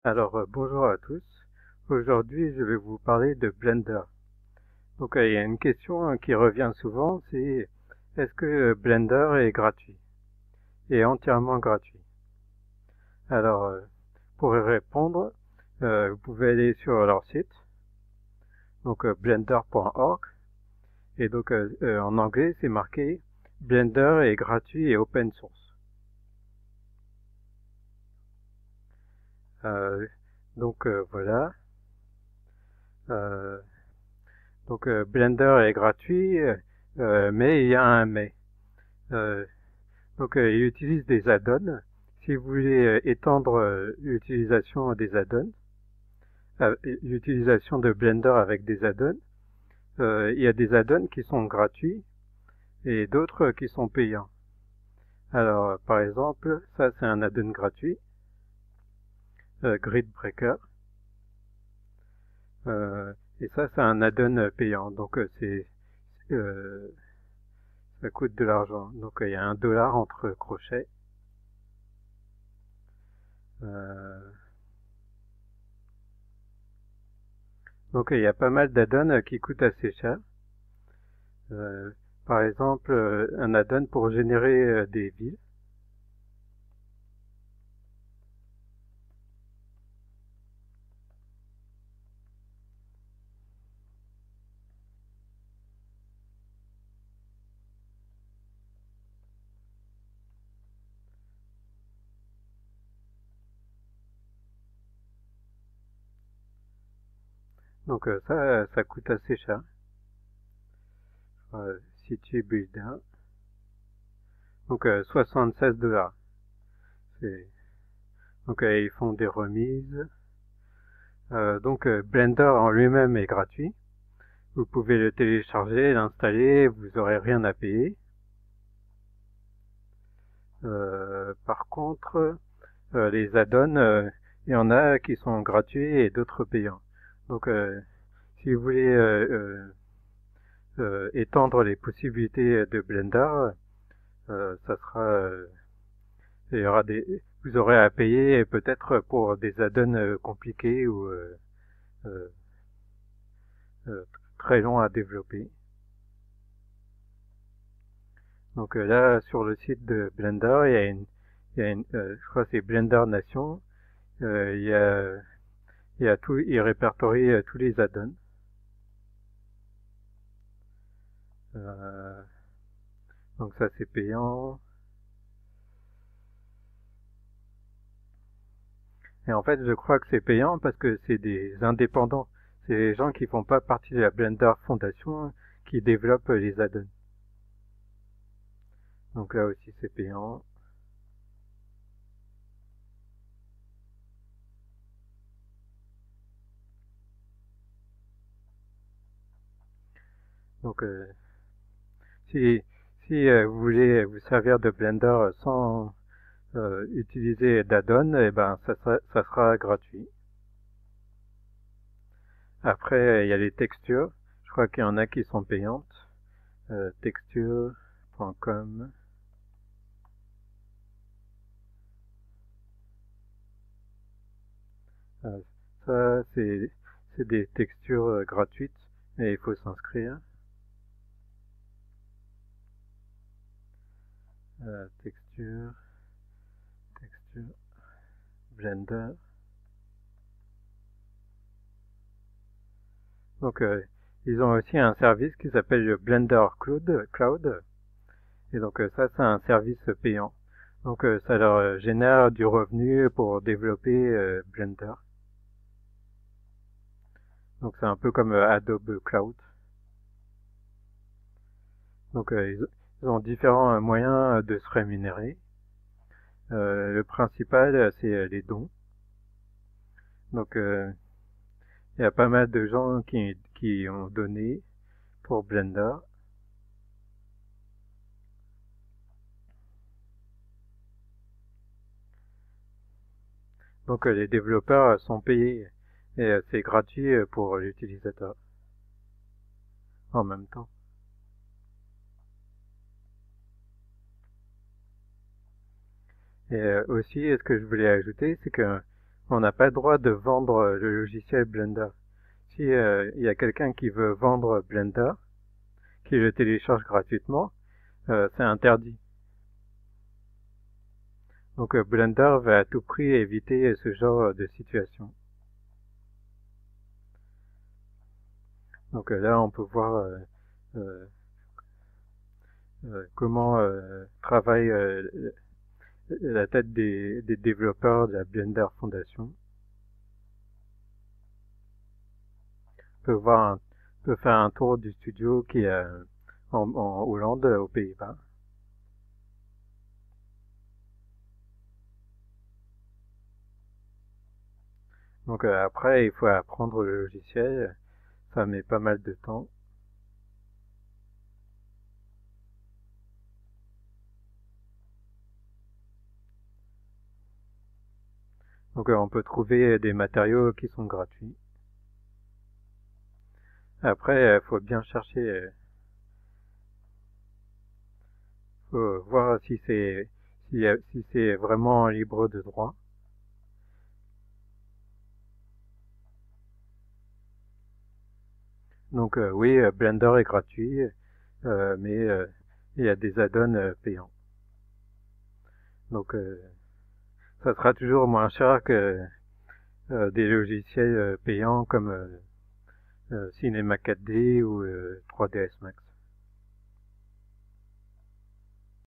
Bonjour à tous. Aujourd'hui, je vais vous parler de Blender. Il y a une question qui revient souvent, c'est est-ce que Blender est gratuit? Et entièrement gratuit. Alors, euh, pour y répondre, vous pouvez aller sur leur site, blender.org, et en anglais, c'est marqué Blender est gratuit et open source. Euh, voilà. Euh, Blender est gratuit, mais il y a un mais. Euh, il utilise des add-ons. Si vous voulez étendre l'utilisation des add-ons, l'utilisation de Blender avec des add-ons, il y a des add-ons qui sont gratuits et d'autres qui sont payants. Par exemple, ça c'est un add-on gratuit, Grid Breaker, et ça c'est un add-on payant. Ça coûte de l'argent. Il y a $1 entre crochets. Euh, il y a pas mal d'add-ons qui coûtent assez cher. Euh, Par exemple, un add-on pour générer des villes. Ça coûte assez cher. City Builder. 76 $. C'est- Ils font des remises. Blender en lui-même est gratuit. Vous pouvez le télécharger, l'installer, vous n'aurez rien à payer. Par contre, les add-ons, il y en a qui sont gratuits et d'autres payants. Si vous voulez étendre les possibilités de Blender, ça sera, il y aura vous aurez à payer peut-être pour des add-ons compliqués ou euh, euh, très longs à développer. Là, sur le site de Blender, je crois que c'est Blender Nation, il y a, il répertorie tous les add-ons. Euh, ça c'est payant. Et en fait, je crois que c'est payant parce que c'est des indépendants. C'est les gens qui font pas partie de la Blender Foundation qui développent les add-ons. Donc là aussi c'est payant. Donc si, vous voulez vous servir de Blender sans utiliser d'add-on, eh ben ça sera gratuit. Après, il y a les textures. Je crois qu'il y en a qui sont payantes. Texture.com. Euh, Ça, c'est des textures gratuites, mais il faut s'inscrire. Texture, texture, Blender. Donc, ils ont aussi un service qui s'appelle le Blender Cloud. Et ça, c'est un service payant. Ça leur génère du revenu pour développer Blender. Donc, c'est un peu comme Adobe Cloud. Ils ont différents moyens de se rémunérer. Le principal, c'est les dons. Donc, il y a pas mal de gens qui ont donné pour Blender. Les développeurs sont payés et c'est gratuit pour l'utilisateur en même temps. Et aussi, ce que je voulais ajouter, c'est que on n'a pas le droit de vendre le logiciel Blender. Si il y a quelqu'un qui veut vendre Blender, qui le télécharge gratuitement, c'est interdit. Donc Blender va à tout prix éviter ce genre de situation. Donc là, on peut voir comment travaille la tête des développeurs de la Blender Foundation. On peut faire un tour du studio qui est en Hollande, aux Pays-Bas. Donc après, il faut apprendre le logiciel, ça met pas mal de temps. Donc on peut trouver des matériaux qui sont gratuits. Après, il faut bien chercher, faut voir si c'est vraiment libre de droit. Donc oui, Blender est gratuit, mais il y a des add-ons payants. Donc ça sera toujours moins cher que des logiciels payants comme Cinema 4D ou 3ds Max.